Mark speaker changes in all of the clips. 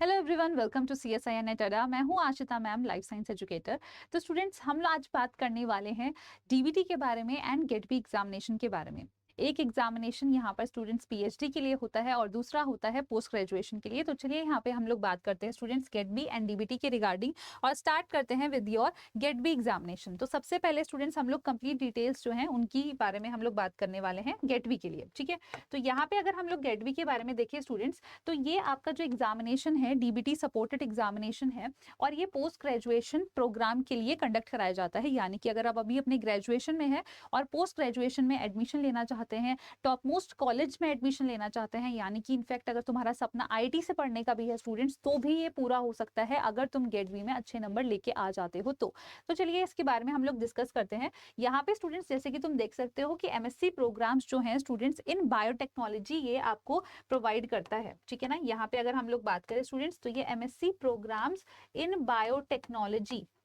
Speaker 1: Hello everyone, welcome to CSIR NET Adda. मैं हूं Ashita ma'am, life science educator. तो students, हम लोग आज बात करने वाले हैं डीबीटी के बारे में एंड गेट बी एग्जामिनेशन के बारे में। एक एग्जामिनेशन यहाँ पर स्टूडेंट्स पीएचडी के लिए होता है और दूसरा होता है पोस्ट ग्रेजुएशन के लिए। तो चलिए यहाँ पे हम लोग बात करते हैं students GATE B and DBT के रिगार्डिंग और स्टार्ट करते हैं with your GATE B examination. तो सबसे पहले स्टूडेंट्स हम लोग कंप्लीट डिटेल्स जो हैं उनकी बारे में हम लोग बात करने वाले हैं गेट बी के लिए, ठीक है। तो यहाँ पे अगर हम लोग गेट बी के बारे में देखिए स्टूडेंट्स, तो ये आपका जो एग्जामिनेशन है डीबीटी सपोर्टेड एग्जामिनेशन है और ये पोस्ट ग्रेजुएशन प्रोग्राम के लिए कंडक्ट कराया जाता है। यानी कि अगर आप अभी अपने ग्रेजुएशन में है और पोस्ट ग्रेजुएशन में एडमिशन लेना चाहते हैं, टॉप मोस्ट कॉलेज में एडमिशन लेना चाहते हैं, यानी कि इनफैक्ट अगर तुम्हारा सपना आईआईटी से पढ़ने का भी है स्टूडेंट्स, तो भी ये पूरा हो सकता है अगर तुम गेट बी में अच्छे नंबर लेके आ जाते हो तो चलिए इसके बारे में हम लोग डिस्कस करते हैं। यहाँ पे स्टूडेंट्स जैसे कि तुम देख सकते हो कि एमएससी प्रोग्राम्स जो हैं स्टूडेंट्स इन बायोटेक्नोलॉजी ये आपको प्रोवाइड करता है, ठीक है ना। यहाँ पे अगर हम लोग बात करें स्टूडेंट्स, तो ये एमएससी प्रोग्राम्स इन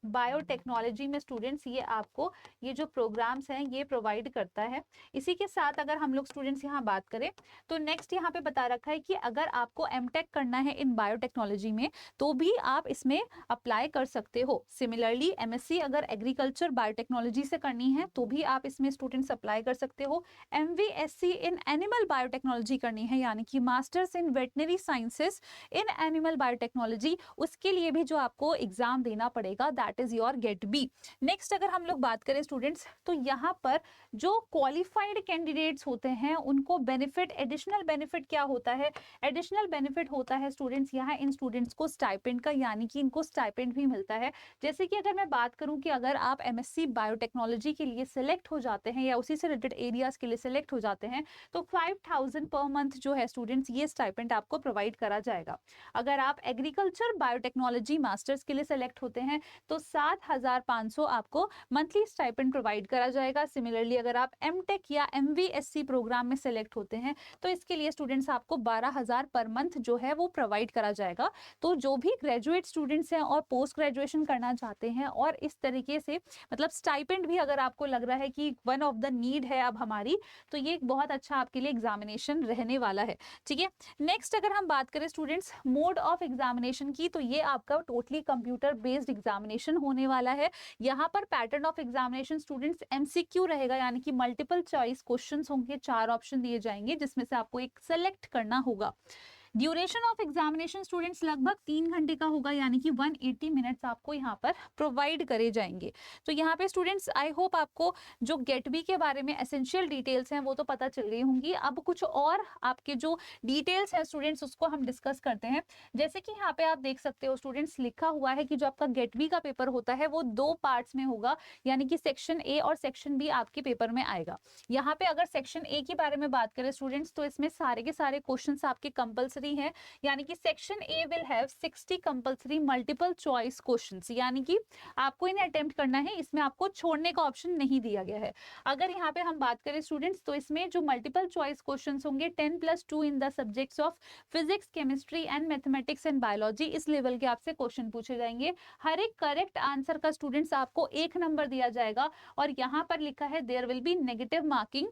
Speaker 1: बायोटेक्नोलॉजी में स्टूडेंट्स ये आपको ये जो प्रोग्राम्स हैं ये प्रोवाइड करता है। इसी के साथ अगर हम लोग स्टूडेंट्स यहाँ बात करें तो नेक्स्ट यहाँ पे बता रखा है कि अगर आपको एमटेक करना है इन बायोटेक्नोलॉजी में तो भी आप इसमें अप्लाई कर सकते हो। सिमिलरली एमएससी अगर एग्रीकल्चर बायोटेक्नोलॉजी से करनी है तो भी आप इसमें स्टूडेंट्स अप्लाई कर सकते हो। एमवीएससी इन एनिमल बायोटेक्नोलॉजी करनी है, यानी कि masters in veterinary sciences in animal biotechnology, उसके लिए भी जो आपको एग्जाम देना पड़ेगा that is your GATE B. Next अगर हम लोग बात करें स्टूडेंट्स, तो यहाँ पर जो क्वालिफाइड कैंडिडेट्स होते हैं उनको बेनिफिट, एडिशनल बेनिफिट क्या होता है? एडिशनल बेनिफिट होता है स्टूडेंट्स यहाँ इन स्टूडेंट्स को स्टाइपेंड का, यानी कि इनको स्टाइपेंड भी मिलता है। जैसे कि अगर मैं बात करूं कि अगर आप एमएससी बायोटेक्नोलॉजी के लिए सिलेक्ट हो जाते हैं या उसी से रिलेटेड एरियाज के लिए सिलेक्ट हो जाते हैं तो 5000 पर मंथ जो है स्टूडेंट्स ये स्टाइपेंड आपको प्रोवाइड करा जाएगा। अगर आप एग्रीकल्चर बायोटेक्नोलॉजी मास्टर्स के लिए सिलेक्ट होते हैं तो 7500 आपको मंथली स्टाइपेंड प्रोवाइड करा जाएगा। सिमिलरली अगर आप एमटेक या एमवीएससी प्रोग्राम में सिलेक्ट होते हैं तो इसके लिए स्टूडेंट्स आपको 12000 पर मंथ जो है वो प्रोवाइड करा जाएगा। तो जो भी ग्रेजुएट स्टूडेंट्स हैं और पोस्ट ग्रेजुएशन करना चाहते हैं और इस तरीके से मतलब स्टाइपेंड भी अगर आपको लग रहा है कि वन ऑफ द नीड है अब हमारी, तो ये एक बहुत अच्छा आपके लिए एग्जामिनेशन रहने वाला है, ठीक है। नेक्स्ट अगर हम बात करें स्टूडेंट्स मोड ऑफ एग्जामिनेशन की, तो ये आपका टोटली कंप्यूटर बेस्ड एग्जामिनेशन होने वाला है। यहाँ पर pattern of examination students MCQ रहेगा, यानी कि मल्टीपल चॉइस क्वेश्चंस होंगे, 4 ऑप्शन दिए जाएंगे जिसमें से आपको एक सेलेक्ट करना होगा। ड्यूरेशन ऑफ एग्जामिनेशन स्टूडेंट्स लगभग 3 घंटे का होगा, यानी कि 180 मिनट्स आपको यहाँ पर प्रोवाइड करे जाएंगे। तो यहाँ पे स्टूडेंट्स आई होप आपको जो गेट बी के बारे में एसेंशियल डिटेल्स हैं वो तो पता चल गई होंगी। अब कुछ और आपके जो डिटेल्स हैं स्टूडेंट्स उसको हम डिस्कस करते हैं। जैसे कि यहाँ पे आप देख सकते हो स्टूडेंट्स लिखा हुआ है कि जो आपका गेट बी का पेपर होता है वो 2 पार्ट्स में होगा, यानी कि सेक्शन ए और सेक्शन बी आपके पेपर में आएगा। यहाँ पे अगर सेक्शन ए के बारे में बात करें स्टूडेंट्स, तो इसमें सारे के सारे क्वेश्चन आपके कंपल्सरी है, यानी कि section A will have 60 compulsory multiple choice questions, यानी कि आपको इन्हें अटेम्प्ट करना है, इसमें आपको छोड़ने का ऑप्शन नहीं दिया गया है। अगर यहाँ पे हम बात करें स्टूडेंट्स, तो इसमें जो मल्टीपल चॉइस क्वेश्चंस होंगे 10+2 in the subjects of physics, chemistry and mathematics and biology, इस लेवल के आपसे क्वेश्चन पूछे जाएंगे। हर एक करेक्ट आंसर का स्टूडेंट्स आपको 1 नंबर दिया जाएगा और यहाँ पर लिखा है there will be negative marking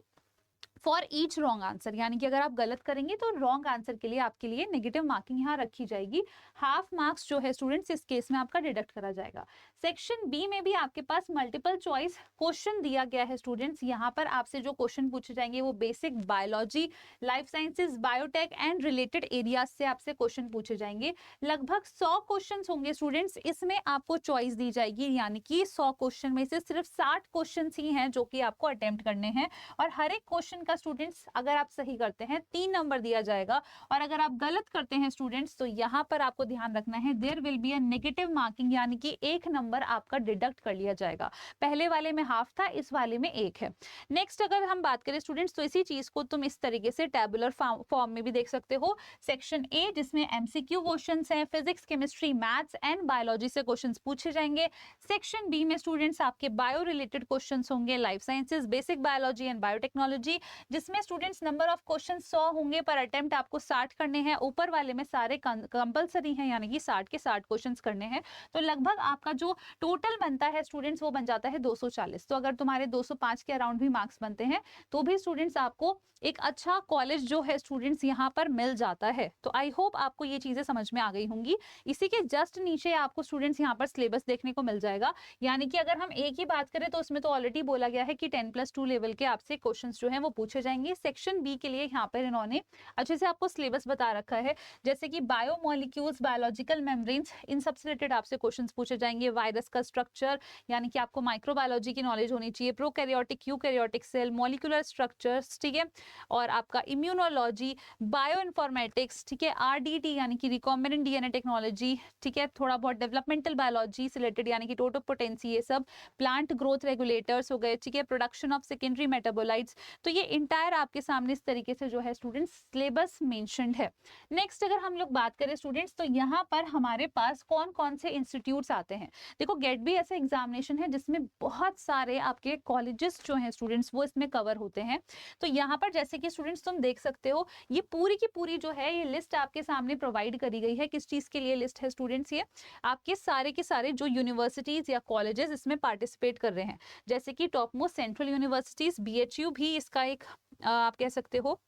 Speaker 1: for each wrong answer, यानी कि अगर आप गलत करेंगे तो रॉन्ग आंसर के लिए आपके लिए नेगेटिव मार्किंग यहाँ रखी जाएगी। हाफ मार्क्स जो है स्टूडेंट्स इस केस में आपका डिडक्ट करा जाएगा। सेक्शन बी में भी आपके पास मल्टीपल चॉइस क्वेश्चन दिया गया है स्टूडेंट्स। यहाँ पर आपसे जो क्वेश्चन पूछे जाएंगे वो basic biology, life sciences, biotech and related areas से आपसे क्वेश्चन पूछे जाएंगे। लगभग 100 क्वेश्चन होंगे स्टूडेंट्स, इसमें आपको चॉइस दी जाएगी, यानी कि 100 क्वेश्चन में से सिर्फ 60 क्वेश्चन ही हैं जो कि आपको अटेम्प्ट करने हैं और हर एक क्वेश्चन का स्टूडेंट्स अगर आप सही करते हैं 3 नंबर दिया जाएगा और अगर आप गलत करते हैं स्टूडेंट्स तो यहाँ पर आपको ध्यान रखना है there will be a negative marking, यानी कि 1 नंबर आपका डिडक्ट कर लिया जाएगा। पहले वाले में हाफ था, इस वाले में 1 है। नेक्स्ट अगर हम बात करें स्टूडेंट्स, तो इसी चीज को तुम इस तरीके से टेबुलर फॉर्म में भी देख सकते हो। सेक्शन ए जिसमें एमसीक्यू क्वेश्चंस हैं, physics, chemistry, maths and biology से क्वेश्चंस पूछे जाएंगे। सेक्शन बी में स्टूडेंट्स आपके बायो रिलेटेड क्वेश्चंस होंगे, life sciences, basic biology and biotechnology. जिसमें स्टूडेंट्स नंबर ऑफ क्वेश्चन 100 होंगे, पर अटेम्प्ट आपको 60 करने हैं। ऊपर वाले में सारे कंपलसरी हैं, यानी कि 60 के 60 क्वेश्चन करने हैं। तो लगभग आपका जो टोटल बनता है स्टूडेंट्स वो बन जाता है 240। तो अगर तुम्हारे 205 के अराउंड भी मार्क्स बनते हैं तो भी स्टूडेंट्स आपको एक अच्छा कॉलेज जो है स्टूडेंट्स यहाँ पर मिल जाता है। तो आई होप आपको ये चीजें समझ में आ गई होंगी। इसी के जस्ट नीचे आपको स्टूडेंट्स यहाँ पर सिलेबस देखने को मिल जाएगा, यानी कि अगर हम एक ही बात करें तो उसमें तो ऑलरेडी बोला गया है कि 10+2 लेवल के आपसे क्वेश्चंस जो हैं वो पूछे जाएंगे। सेक्शन बी के लिए यहाँ पर इन्होंने अच्छे से आपको सिलेबस बता रखा है, जैसे कि बायोमोलिक्यूल्स, बायोलॉजिकल मेम्ब्रेन्स, इन सबसे रिलेटेड आपसे क्वेश्चंस पूछे जाएंगे। वायरस का स्ट्रक्चर, यानी कि आपको माइक्रोबायोलॉजी की नॉलेज होनी चाहिए। Prokaryotic, eukaryotic cell, molecular structures, ठीक है, और आपका इम्यूनोलॉजी, बायो इन्फॉर्मेटिक्स, ठीक है, आरडीटी यानी कि रिकॉम्बिनेंट डीएनए टेक्नोलॉजी, ठीक है, थोड़ा बहुत डेवलपमेंटल बायोलॉजी से रिलेटेड यानी कि टोटोपोटेंसी, ये सब, प्लांट ग्रोथ रेगुलेटर्स हो गए, ठीक है, प्रोडक्शन ऑफ सेकेंडरी मेटाबोलाइट्स। तो ये इंटायर आपके सामने इस तरीके से जो है स्टूडेंट्स सिलेबस मेंशन्ड है। नेक्स्ट अगर हम लोग बात करें स्टूडेंट्स, तो यहाँ पर हमारे पास कौन कौन से इंस्टीट्यूट्स आते हैं। देखो गेट भी ऐसा एग्जामिनेशन है जिसमें बहुत सारे आपके कॉलेजेस जो हैं स्टूडेंट्स वो इसमें कवर होते हैं। तो यहाँ पर जैसे कि स्टूडेंट्स तुम देख सकते हो, ये पूरी की पूरी जो है ये लिस्ट आपके सामने प्रोवाइड करी गई है। किस चीज के लिए लिस्ट है स्टूडेंट्स, ये आपके सारे के सारे जो यूनिवर्सिटीज या कॉलेजेस इसमें पार्टिसिपेट कर रहे हैं, जैसे कि top most central universities, BHU भी इसका एक आप कह सकते हो,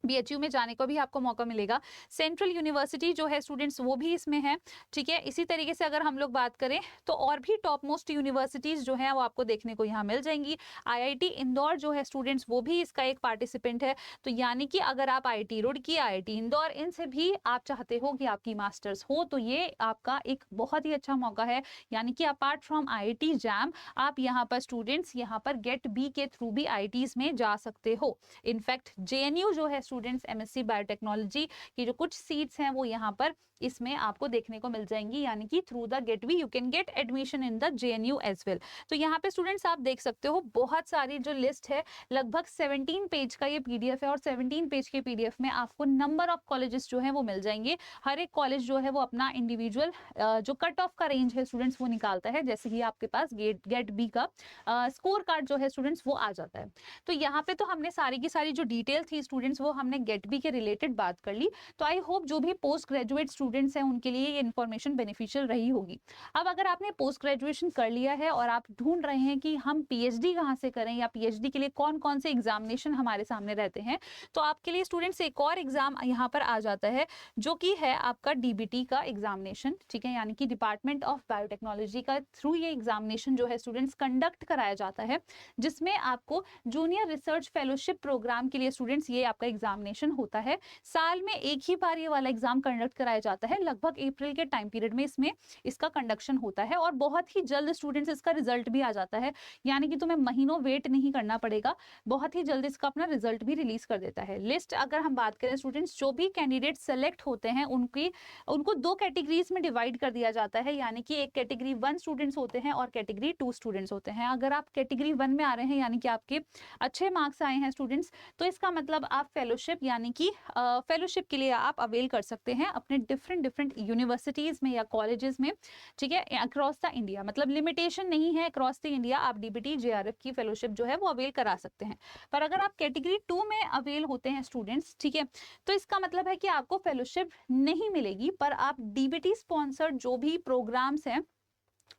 Speaker 1: बीएचयू में जाने को भी आपको मौका मिलेगा। सेंट्रल यूनिवर्सिटी जो है स्टूडेंट्स वो भी इसमें है, ठीक है। इसी तरीके से अगर हम लोग बात करें तो और भी टॉप मोस्ट यूनिवर्सिटीज जो है वो आपको देखने को यहाँ मिल जाएंगी। आईआईटी इंदौर जो है स्टूडेंट्स वो भी इसका एक पार्टिसिपेंट है। तो यानी कि अगर आप आईआईटी रुड़की, आईआईटी इंदौर, इनसे भी आप चाहते हो कि आपकी मास्टर्स हो तो ये आपका एक बहुत ही अच्छा मौका है। यानी कि अपार्ट फ्रॉम आईआईटी जैम आप यहाँ पर स्टूडेंट्स यहाँ पर गेट बी के थ्रू भी आईआईटीज में जा सकते हो। इनफैक्ट जेएनयू जो है स्टूडेंट्स एमएससी बायोटेक्नोलॉजी की जो कुछ सीट्स हैं वो यहाँ पर इसमें आपको देखने को मिल जाएंगी, यानी कि through the GATE B you can get admission in the JNU as well. तो यहाँ पे स्टूडेंट्स आप देख सकते हो बहुत सारी जो लिस्ट है, लगभग 17 पेज का ये पीडीएफ है और 17 पेज के पीडीएफ में आपको नंबर ऑफ कॉलेजेस जो है वो मिल जाएंगे। हर एक कॉलेज जो है वो अपना इंडिविजुअल जो कट ऑफ का रेंज है स्टूडेंट्स वो निकालता है, जैसे कि आपके पास गेट बी का स्कोर कार्ड जो है स्टूडेंट्स वो आ जाता है। तो यहाँ पे तो हमने सारी की सारी जो डिटेल थी स्टूडेंट्स वो हमने गेट बी के रिलेटेड बात कर ली। तो आई होप जो भी पोस्ट ग्रेजुएट स्टूडेंट्स हैं उनके लिए ये इन्फॉर्मेशन बेनिफिशियल रही होगी। अब अगर आपने पोस्ट ग्रेजुएशन कर लिया है और आप ढूंढ रहे हैं कि हम पीएचडी कहाँ से करें या पीएचडी के लिए कौन कौन से एग्जामिनेशन हमारे सामने रहते हैं, तो आपके लिए स्टूडेंट्स एक और एग्जाम यहाँ पर आ जाता है जो कि है आपका डीबीटी का एग्जामिनेशन, ठीक है, यानी कि डिपार्टमेंट ऑफ बायोटेक्नोलॉजी का थ्रू ये एग्जामिनेशन जो है स्टूडेंट्स कंडक्ट कराया जाता है, जिसमें आपको जूनियर रिसर्च फेलोशिप प्रोग्राम के लिए स्टूडेंट्स ये आपका एग्जामिनेशन होता है। साल में एक ही बार ये वाला एग्जाम कंडक्ट कराया जाता है, लगभग अप्रैल के टाइम पीरियड में इसमें इसका कंडक्शन होता है और बहुत ही जल्द स्टूडेंट्स इसका रिजल्ट भी आ जाता है, यानी कि तुम्हें महीनों वेट नहीं करना पड़ेगा, बहुत ही जल्द इसका अपना रिजल्ट भी रिलीज कर देता है। लिस्ट अगर हम बात करें स्टूडेंट्स, जो भी कैंडिडेट सेलेक्ट होते हैं उनको 2 कैटेगरीज में डिवाइड कर दिया जाता है, यानी कि एक कैटेगरी 1 स्टूडेंट्स होते हैं और कैटेगरी 2 स्टूडेंट्स होते हैं। अगर आप कैटेगरी 1 में आ रहे हैं यानी कि आपके अच्छे मार्क्स आए हैं स्टूडेंट्स, तो इसका मतलब आप फेलोशिप यानी कि फेलोशिप के लिए आप अवेल कर सकते हैं अपने डिफरेंट यूनिवर्सिटीज में या कॉलेजेस में, ठीक है, अक्रॉस द इंडिया। मतलब लिमिटेशन नहीं है, अक्रॉस द इंडिया आप डीबीटी जेआरएफ की फेलोशिप जो है वो अवेल करा सकते हैं। पर अगर आप कैटेगरी 2 में अवेल होते हैं स्टूडेंट्स, ठीक है, तो इसका मतलब है कि आपको फेलोशिप नहीं मिलेगी, पर आप डीबीटी स्पॉन्सर्ड जो भी प्रोग्राम्स हैं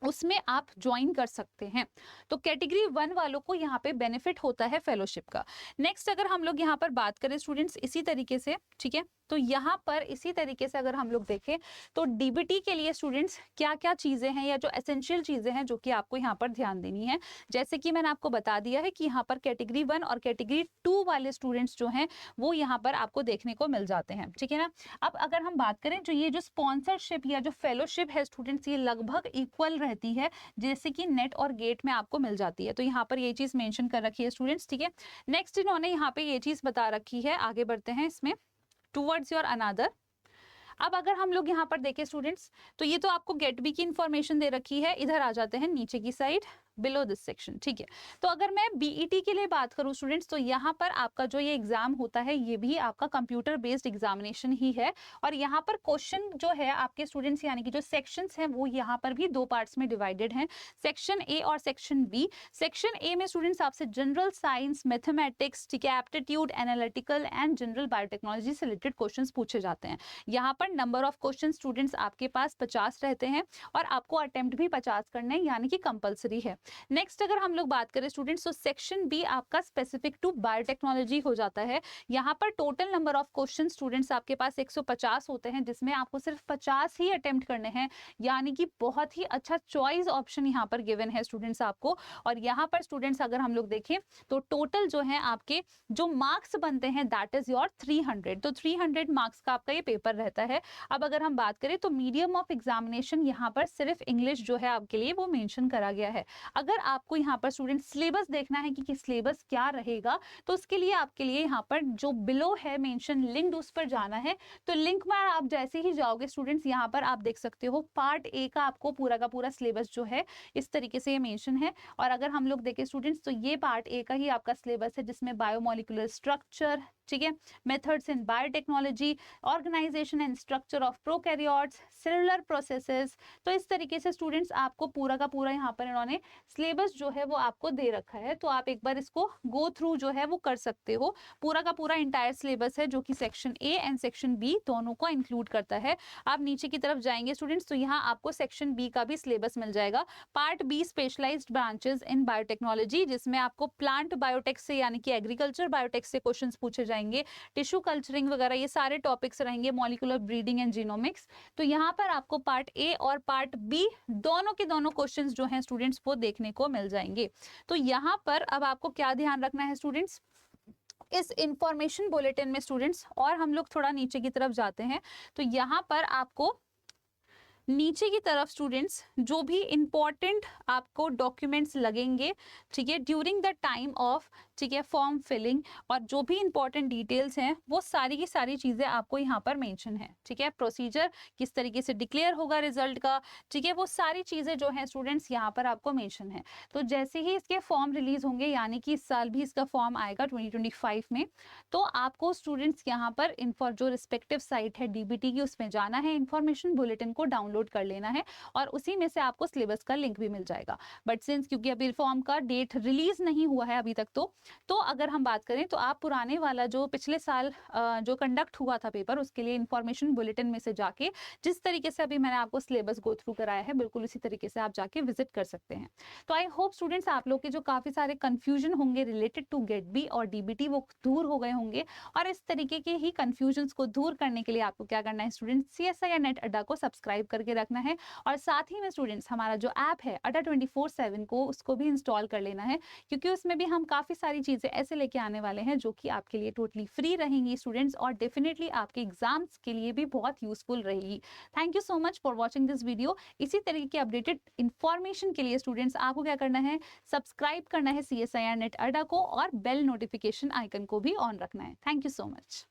Speaker 1: उसमें आप ज्वाइन कर सकते हैं। तो कैटेगरी 1 वालों को यहाँ पे बेनिफिट होता है फेलोशिप का। नेक्स्ट अगर हम लोग यहाँ पर बात करें स्टूडेंट्स इसी तरीके से, ठीक है, तो यहाँ पर इसी तरीके से अगर हम लोग देखें तो डीबीटी के लिए स्टूडेंट्स क्या क्या चीजें हैं या जो एसेंशियल चीजें हैं जो कि आपको यहाँ पर ध्यान देनी है, जैसे कि मैंने आपको बता दिया है कि यहाँ पर कैटेगरी 1 और कैटेगरी 2 वाले स्टूडेंट्स जो हैं वो यहाँ पर आपको देखने को मिल जाते हैं, ठीक है ना। अब अगर हम बात करें जो ये जो स्पॉन्सरशिप या जो फेलोशिप है स्टूडेंट्स, ये लगभग इक्वल रहती है जैसे कि नेट और गेट में आपको मिल जाती है। तो यहाँ पर ये चीज मेंशन कर रखी है स्टूडेंट्स, ठीक है। नेक्स्ट इन्होंने यहाँ पे ये चीज बता रखी है, आगे बढ़ते हैं इसमें, टुवर्ड्स योर अनदर। अब अगर हम लोग यहाँ पर देखें स्टूडेंट्स, तो ये तो आपको गेट बी की इंफॉर्मेशन दे रखी है। इधर आ जाते हैं नीचे की साइड, बिलो दिस सेक्शन, ठीक है। तो अगर मैं बीईटी के लिए बात करूं स्टूडेंट्स, तो यहाँ पर आपका जो ये एग्जाम होता है ये भी आपका कंप्यूटर बेस्ड एग्जामिनेशन ही है, और यहाँ पर क्वेश्चन जो है आपके स्टूडेंट्स यानी कि जो सेक्शंस हैं वो यहाँ पर भी 2 पार्ट्स में डिवाइडेड हैं, सेक्शन ए और सेक्शन बी। सेक्शन ए में स्टूडेंट्स आपसे जनरल साइंस, मैथमेटिक्स, ठीक है, aptitude, analytical and general biotechnology से रिलेटेड क्वेश्चंस पूछे जाते हैं। यहाँ पर नंबर ऑफ क्वेश्चन स्टूडेंट्स आपके पास 50 रहते हैं और आपको अटेम्प्ट भी 50 करना है, यानी कि कंपलसरी है। नेक्स्ट अगर हम लोग बात करें स्टूडेंट्स, तो सेक्शन बी आपका स्पेसिफिक टू बायोटेक्नोलॉजी हो जाता है। यहाँ पर total number of question students आपके पास 150 होते हैं, जिसमें आपको सिर्फ 50 ही अटेम्प्ट करने हैं, यानी कि बहुत ही अच्छा चॉइस ऑप्शन यहाँ पर गिवन है स्टूडेंट्स आपको। और यहाँ पर स्टूडेंट्स अगर हम लोग देखें तो टोटल जो है आपके जो मार्क्स बनते हैं दैट इज योर 300, तो 300 मार्क्स का आपका ये पेपर रहता है। अब अगर हम बात करें तो मीडियम ऑफ एग्जामिनेशन यहाँ पर सिर्फ इंग्लिश जो है आपके लिए वो मेंशन करा गया है। अगर आपको यहाँ पर स्टूडेंट सिलेबस देखना है कि सिलेबस क्या रहेगा, तो उसके लिए आपके लिए यहाँ पर जो बिलो है मेंशन लिंक्ड, उस पर जाना है। तो लिंक में आप जैसे ही जाओगे स्टूडेंट्स, यहाँ पर आप देख सकते हो पार्ट ए का आपको पूरा का पूरा सिलेबस जो है इस तरीके से ये मेंशन है। और अगर हम लोग देखें स्टूडेंट्स, तो ये पार्ट ए का ही आपका सिलेबस है, जिसमें बायोमोलिकुलर स्ट्रक्चर, ठीक है, methods in biotechnology, organisation and structure of prokaryotes, cellular processes. तो इस तरीके से स्टूडेंट्स आपको पूरा का पूरा यहाँ पर इन्होंने सिलेबस जो है वो आपको दे रखा है, तो आप एक बार इसको गो थ्रू जो है वो कर सकते हो। पूरा का पूरा इंटायर सिलेबस है जो कि section A and section B दोनों को इंक्लूड करता है। आप नीचे की तरफ जाएंगे स्टूडेंट्स, तो यहाँ आपको सेक्शन बी का भी सिलेबस मिल जाएगा। Part B specialised branches in biotechnology, जिसमें आपको प्लांट बायोटेक से यानी कि एग्रीकल्चर बायोटेक से क्वेश्चंस पूछे जाएंगे, टिश्यू कल्चरिंग वगैरह ये सारे टॉपिक्स रहेंगे, मॉलिक्यूलर ब्रीडिंग एंड जीनोमिक्स। तो यहाँ पर आपको पार्ट ए और पार्ट बी दोनों के दोनों क्वेश्चंस जो हैं स्टूडेंट्स वो देखने को मिल जाएंगे। तो यहाँ पर अब आपको क्या ध्यान रखना है स्टूडेंट्स, इस इंफॉर्मेशन बुलेटिन में स्टूडेंट्स, और हम लोग थोड़ा नीचे की तरफ जाते हैं, तो यहाँ पर आपको नीचे की तरफ स्टूडेंट्स जो भी इंपॉर्टेंट आपको डॉक्यूमेंट्स लगेंगे, ठीक है, ड्यूरिंग द टाइम ऑफ, ठीक है, फॉर्म फिलिंग, और जो भी इंपॉर्टेंट डिटेल्स हैं वो सारी की सारी चीजें आपको यहाँ पर मेंशन है, ठीक है। प्रोसीजर किस तरीके से डिक्लेयर होगा रिजल्ट का, ठीक है, वो सारी चीजें जो हैं स्टूडेंट्स यहाँ पर आपको मेंशन है। तो जैसे ही इसके फॉर्म रिलीज होंगे, यानी कि इस साल भी इसका फॉर्म आएगा 2025 में, तो आपको स्टूडेंट्स यहाँ पर जो रिस्पेक्टिव साइट है डीबीटी की, उसमें जाना है, इंफॉर्मेशन बुलेटिन को डाउनलोड कर लेना है, और उसी में से आपको सिलेबस का लिंक भी मिल जाएगा। बट सिंस क्योंकि अभी फॉर्म का डेट रिलीज नहीं हुआ है अभी तक, तो अगर हम बात करें तो आप पुराने वाला जो पिछले साल जो कंडक्ट हुआ था पेपर, उसके लिए इंफॉर्मेशन बुलेटिन में से जाके जिस तरीके से अभी मैंने आपको सिलेबस गो थ्रू कराया है, बिल्कुल उसी तरीके से आप जाके विजिट कर सकते हैं। तो आई होप स्टूडेंट्स आप लोग के जो काफी सारे कंफ्यूजन होंगे रिलेटेड टू गेट बी और डीबीटी वो दूर हो गए होंगे, और इस तरीके के ही कंफ्यूजन को दूर करने के लिए आपको क्या करना है स्टूडेंट्स, CSIR नेट अड्डा को सब्सक्राइब करके रखना है, और साथ ही में स्टूडेंट्स हमारा जो ऐप है अड्डा 24/7 को, उसको भी इंस्टॉल कर लेना है, क्योंकि उसमें भी हम काफी सारी चीजें ऐसे लेके आने वाले हैं जो कि आपके लिए टोटली फ्री रहेंगी स्टूडेंट्स, और डेफिनेटली आपके एग्जाम्स के लिए भी बहुत यूजफुल रहेगी। Thank you so much for watching this video. इसी तरीके की अपडेटेड इंफॉर्मेशन के लिए स्टूडेंट्स आपको क्या करना है, सब्सक्राइब करना है CSIR नेट अड्डा को, और बेल नोटिफिकेशन आइकन को भी ऑन रखना है। Thank you so much.